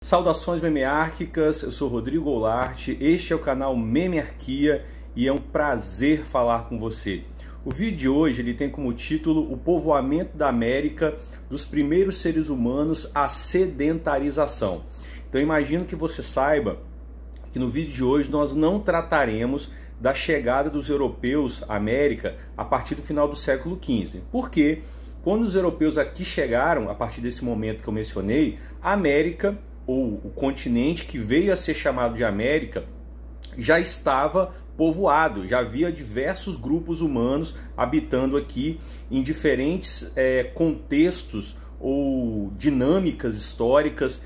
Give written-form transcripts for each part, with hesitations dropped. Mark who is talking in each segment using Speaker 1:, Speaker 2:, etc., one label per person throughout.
Speaker 1: Saudações memeárquicas, eu sou Rodrigo Goulart, este é o canal Memearquia e é um prazer falar com você. O vídeo de hoje ele tem como título o povoamento da América dos primeiros seres humanos à sedentarização. Então imagino que você saiba que no vídeo de hoje nós não trataremos da chegada dos europeus à América a partir do final do século XV. Por quê? Quando os europeus aqui chegaram, a partir desse momento que eu mencionei, a América, ou o continente que veio a ser chamado de América, já estava povoado, já havia diversos grupos humanos habitando aqui em diferentes contextos ou dinâmicas históricas,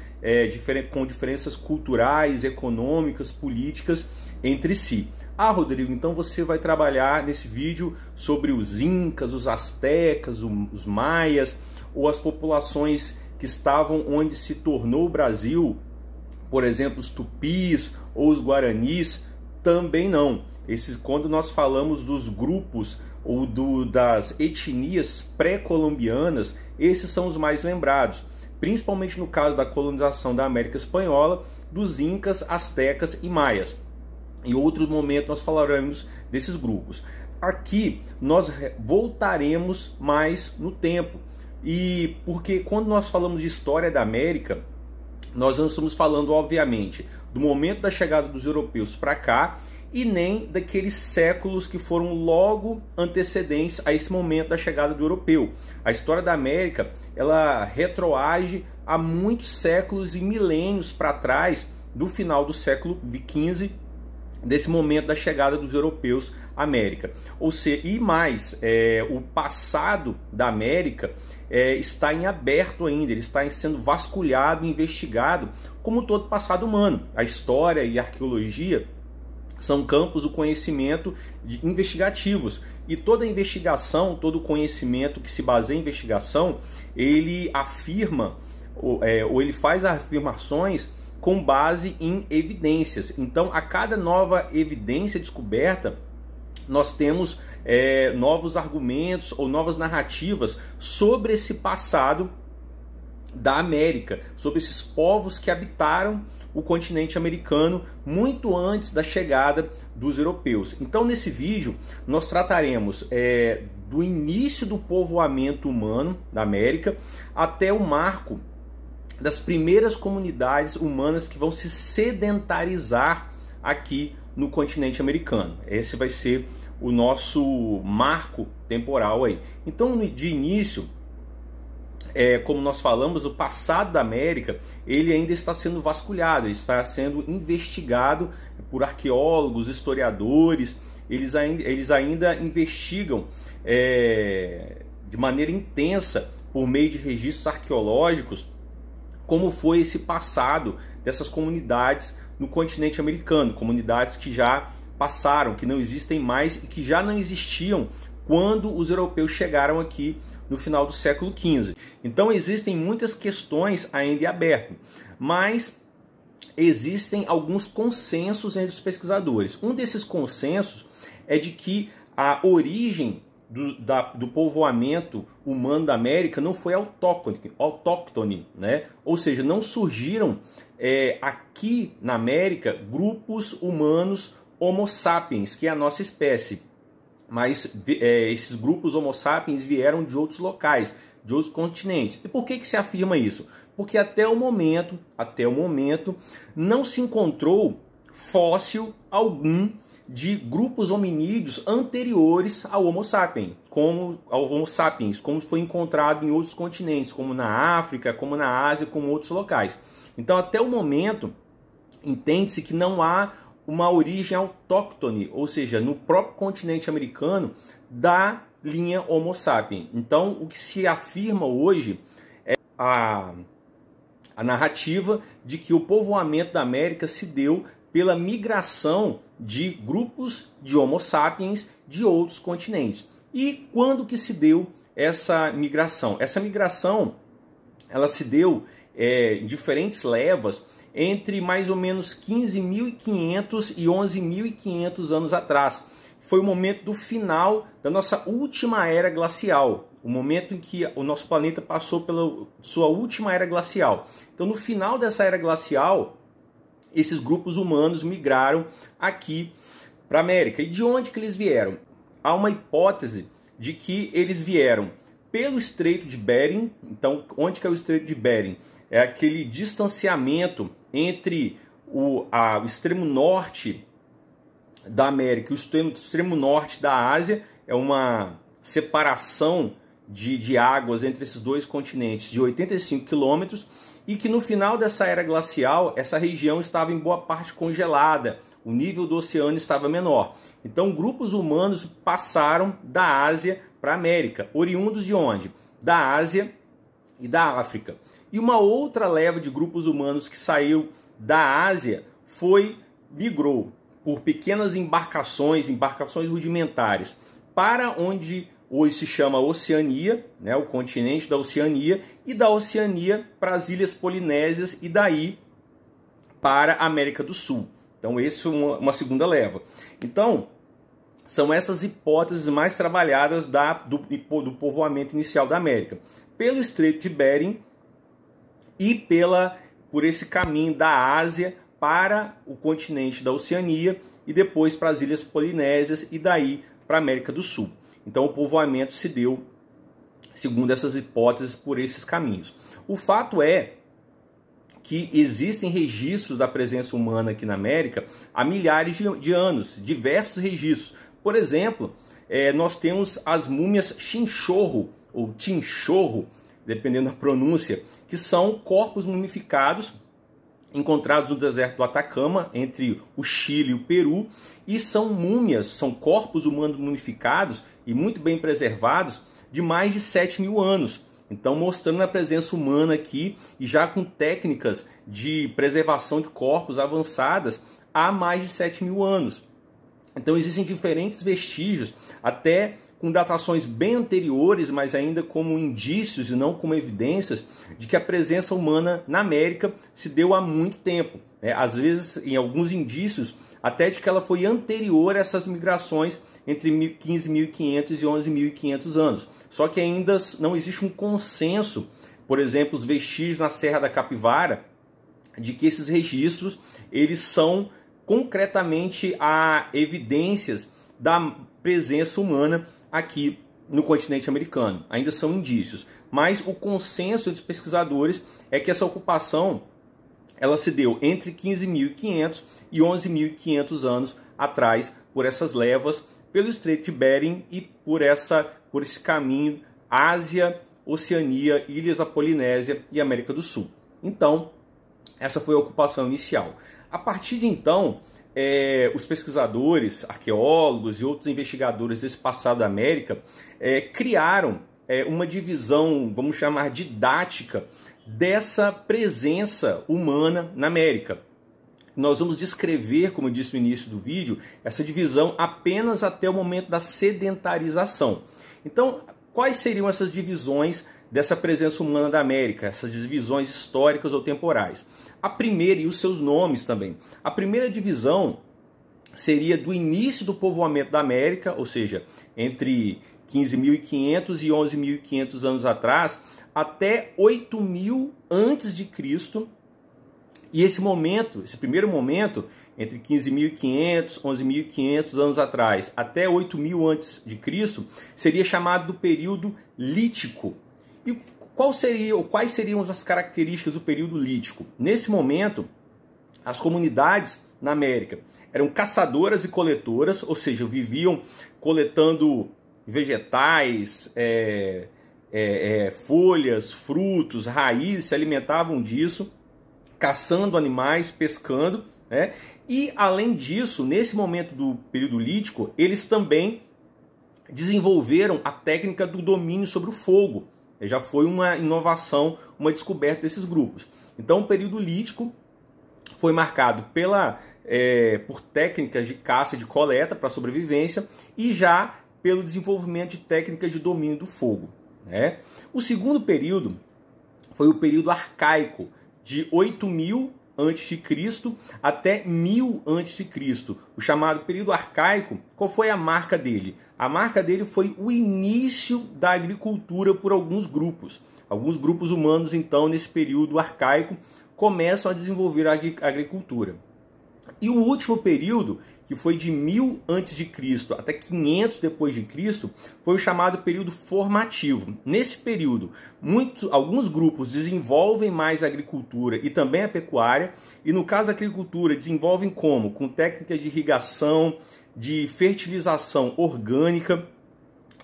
Speaker 1: com diferenças culturais, econômicas, políticas entre si. Ah, Rodrigo, então você vai trabalhar nesse vídeo sobre os incas, os astecas, os maias, ou as populações que estavam onde se tornou o Brasil, por exemplo, os tupis ou os guaranis? Também não. Quando nós falamos dos grupos ou das etnias pré-colombianas, esses são os mais lembrados, principalmente no caso da colonização da América Espanhola, dos incas, astecas e maias. Em outro momento nós falaremos desses grupos. Aqui nós voltaremos mais no tempo. E porque quando nós falamos de história da América, nós não estamos falando, obviamente, do momento da chegada dos europeus para cá e nem daqueles séculos que foram logo antecedentes a esse momento da chegada do europeu. A história da América, ela retroage a muitos séculos e milênios para trás, do final do século XV, desse momento da chegada dos europeus à América. Ou seja, e mais, o passado da América está em aberto ainda, ele está sendo vasculhado, investigado, como todo passado humano. A história e a arqueologia são campos do conhecimento investigativos, e toda investigação, todo conhecimento que se baseia em investigação, ele afirma, ou ele faz afirmações com base em evidências. Então, a cada nova evidência descoberta, nós temos novos argumentos ou novas narrativas sobre esse passado da América, sobre esses povos que habitaram o continente americano muito antes da chegada dos europeus. Então, nesse vídeo, nós trataremos do início do povoamento humano da América até o marco das primeiras comunidades humanas que vão se sedentarizar aqui no continente americano. Esse vai ser o nosso marco temporal aí. Então, de início, como nós falamos, o passado da América, ele ainda está sendo vasculhado, está sendo investigado por arqueólogos, historiadores. Eles ainda investigam de maneira intensa, por meio de registros arqueológicos, como foi esse passado dessas comunidades no continente americano, comunidades que já passaram, que não existem mais e que já não existiam quando os europeus chegaram aqui no final do século XV. Então existem muitas questões ainda em aberto, mas existem alguns consensos entre os pesquisadores. Um desses consensos é de que a origem do povoamento humano da América não foi autóctone, né? Ou seja, não surgiram aqui na América grupos humanos Homo sapiens, que é a nossa espécie, mas esses grupos Homo sapiens vieram de outros locais, de outros continentes. E por que se afirma isso? Porque até o momento não se encontrou fóssil algum de grupos hominídeos anteriores ao Homo sapiens, como foi encontrado em outros continentes, como na África, como na Ásia, como outros locais. Então, até o momento, entende-se que não há uma origem autóctone, ou seja, no próprio continente americano, da linha Homo sapiens. Então, o que se afirma hoje é a narrativa de que o povoamento da América se deu pela migração de grupos de Homo sapiens de outros continentes. E quando que se deu essa migração? Essa migração, ela se deu em diferentes levas entre mais ou menos 15.500 e 11.500 anos atrás. foi o momento do final da nossa última era glacial, o momento em que o nosso planeta passou pela sua última era glacial. Então, no final dessa era glacial, esses grupos humanos migraram aqui para a América. E de onde que eles vieram? Há uma hipótese de que eles vieram pelo Estreito de Bering. Então, onde que é o Estreito de Bering? É aquele distanciamento entre o extremo norte da América e o extremo norte da Ásia. É uma separação de águas entre esses dois continentes de 85 quilômetros, e que no final dessa era glacial, essa região estava em boa parte congelada, o nível do oceano estava menor. Então, grupos humanos passaram da Ásia para a América, oriundos de onde? Da Ásia e da África. E uma outra leva de grupos humanos que saiu da Ásia migrou por pequenas embarcações rudimentares, para onde hoje se chama Oceania, né, o continente da Oceania, e da Oceania para as Ilhas Polinésias e daí para a América do Sul. Então, essa é uma segunda leva. Então, são essas hipóteses mais trabalhadas do povoamento inicial da América. Pelo Estreito de Bering e por esse caminho da Ásia para o continente da Oceania e depois para as Ilhas Polinésias e daí para a América do Sul. Então, o povoamento se deu, segundo essas hipóteses, por esses caminhos. O fato é que existem registros da presença humana aqui na América há milhares de anos, diversos registros. Por exemplo, nós temos as múmias chinchorro, ou chinchorro, dependendo da pronúncia, que são corpos mumificados encontrados no deserto do Atacama, entre o Chile e o Peru, e são múmias, são corpos humanos mumificados e muito bem preservados de mais de 7.000 anos. Então, mostrando a presença humana aqui e já com técnicas de preservação de corpos avançadas há mais de 7.000 anos. Então, existem diferentes vestígios, até com datações bem anteriores, mas ainda como indícios e não como evidências de que a presença humana na América se deu há muito tempo. Às vezes, em alguns indícios, até de que ela foi anterior a essas migrações entre 15.500 e 11.500 anos. Só que ainda não existe um consenso, por exemplo, os vestígios na Serra da Capivara, de que esses registros eles são concretamente evidências da presença humana aqui no continente americano. Ainda são indícios, mas o consenso dos pesquisadores é que essa ocupação ela se deu entre 15.500 e 11.500 anos atrás, por essas levas, pelo Estreito de Bering e por esse caminho Ásia, Oceania, Ilhas da Polinésia e América do Sul. Então, essa foi a ocupação inicial. A partir de então, os pesquisadores, arqueólogos e outros investigadores desse passado da América criaram uma divisão, vamos chamar didática, dessa presença humana na América. Nós vamos descrever, como eu disse no início do vídeo, essa divisão apenas até o momento da sedentarização. Então, quais seriam essas divisões dessa presença humana da América, essas divisões históricas ou temporais? A primeira, e os seus nomes também. A primeira divisão seria do início do povoamento da América, ou seja, entre 15.500 e 11.500 anos atrás, até 8.000 antes de Cristo. E esse primeiro momento, entre 15.500 e 11.500 anos atrás, até 8.000 antes de Cristo, seria chamado do período lítico. E quais seriam as características do período lítico? Nesse momento, as comunidades na América eram caçadoras e coletoras, ou seja, viviam coletando vegetais, folhas, frutos, raízes, se alimentavam disso, caçando animais, pescando, né? E, além disso, nesse momento do período lítico, eles também desenvolveram a técnica do domínio sobre o fogo. Já foi uma inovação, uma descoberta desses grupos. Então, o período lítico foi marcado por técnicas de caça e de coleta para sobrevivência e já pelo desenvolvimento de técnicas de domínio do fogo, né? O segundo período foi o período arcaico, de 8.000 a.C. até 1000 a.C., o chamado período arcaico. Qual foi a marca dele? A marca dele foi o início da agricultura por alguns grupos. Alguns grupos humanos, então, nesse período arcaico, começam a desenvolver a agricultura. E o último período, que foi de 1000 a.C. até 500 depois de Cristo, foi o chamado período formativo. Nesse período, alguns grupos desenvolvem mais a agricultura e também a pecuária, e no caso da agricultura, desenvolvem como? Com técnicas de irrigação, de fertilização orgânica,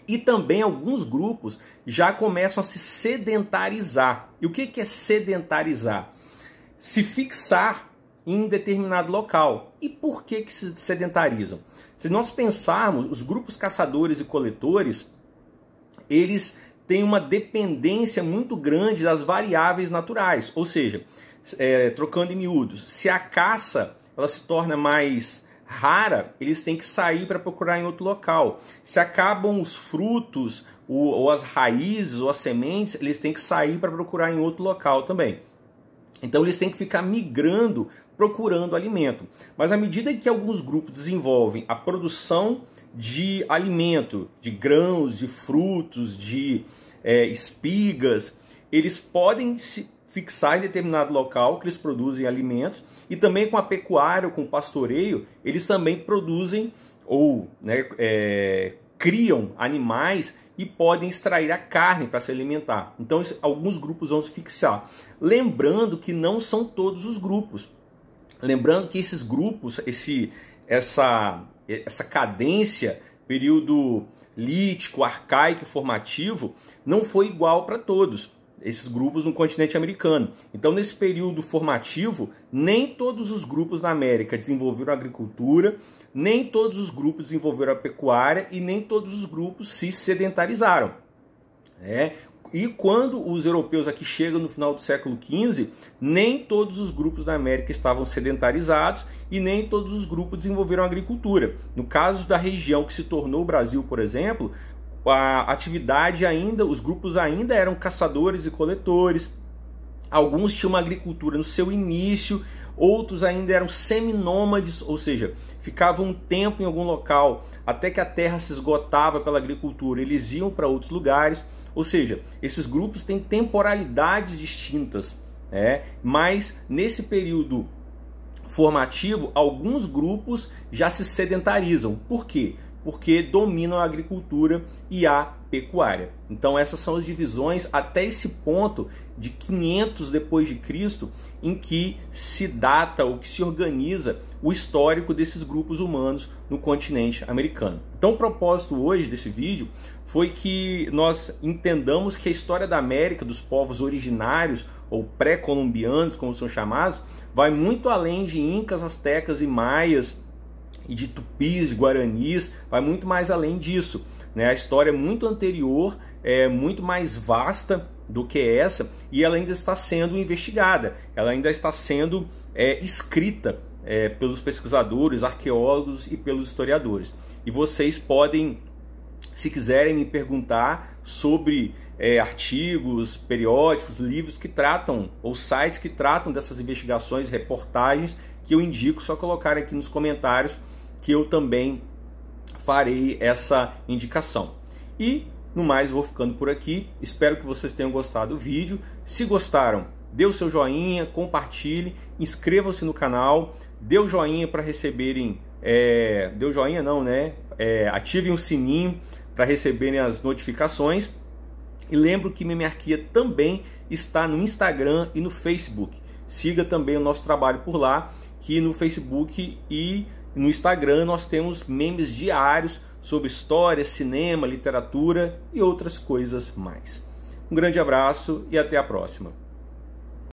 Speaker 1: e também alguns grupos já começam a se sedentarizar. E o que é sedentarizar? Se fixar em determinado local. E por que se sedentarizam? Se nós pensarmos, os grupos caçadores e coletores, eles têm uma dependência muito grande das variáveis naturais. Ou seja, trocando em miúdos, se a caça ela se torna mais rara, eles têm que sair para procurar em outro local. Se acabam os frutos, ou as raízes, ou as sementes, eles têm que sair para procurar em outro local também. Então eles têm que ficar migrando, procurando alimento. Mas à medida que alguns grupos desenvolvem a produção de alimento, de grãos, de frutos, de espigas, eles podem se fixar em determinado local que eles produzem alimentos, e também com a pecuária, com o pastoreio, eles também produzem ou criam animais e podem extrair a carne para se alimentar. Então alguns grupos vão se fixar. Lembrando que não são todos os grupos. Lembrando que esses grupos, essa cadência, período lítico, arcaico e formativo, não foi igual para todos esses grupos no continente americano. Então, nesse período formativo, nem todos os grupos na América desenvolveram a agricultura, nem todos os grupos desenvolveram a pecuária e nem todos os grupos se sedentarizaram. E quando os europeus aqui chegam no final do século XV, nem todos os grupos da América estavam sedentarizados e nem todos os grupos desenvolveram a agricultura. No caso da região que se tornou o Brasil, por exemplo, a atividade ainda, os grupos ainda eram caçadores e coletores. Alguns tinham uma agricultura no seu início, outros ainda eram seminômades, ou seja, ficavam um tempo em algum local até que a terra se esgotava pela agricultura, eles iam para outros lugares. Ou seja, esses grupos têm temporalidades distintas, mas nesse período formativo, alguns grupos já se sedentarizam. Por quê? Porque dominam a agricultura e a pecuária. Então essas são as divisões até esse ponto de 500 depois de Cristo, em que se data ou que se organiza o histórico desses grupos humanos no continente americano. Então o propósito hoje desse vídeo foi que nós entendamos que a história da América, dos povos originários ou pré-colombianos, como são chamados, vai muito além de incas, astecas e maias, e de tupis, guaranis, vai muito mais além disso. A história é muito anterior, é muito mais vasta do que essa, e ela ainda está sendo investigada, ela ainda está sendo escrita pelos pesquisadores, arqueólogos e pelos historiadores. E vocês podem, se quiserem, me perguntar sobre artigos, periódicos, livros que tratam, ou sites que tratam dessas investigações, reportagens, que eu indico, só colocar aqui nos comentários que eu também farei essa indicação. E, no mais, vou ficando por aqui. Espero que vocês tenham gostado do vídeo. Se gostaram, dê o seu joinha, compartilhe, inscrevam-se no canal, dê o joinha para receberem... dê o joinha não, né? Ativem o sininho para receberem as notificações. E lembro que Memearquia também está no Instagram e no Facebook. Siga também o nosso trabalho por lá, que no Facebook e no Instagram nós temos memes diários sobre história, cinema, literatura e outras coisas mais. Um grande abraço e até a próxima.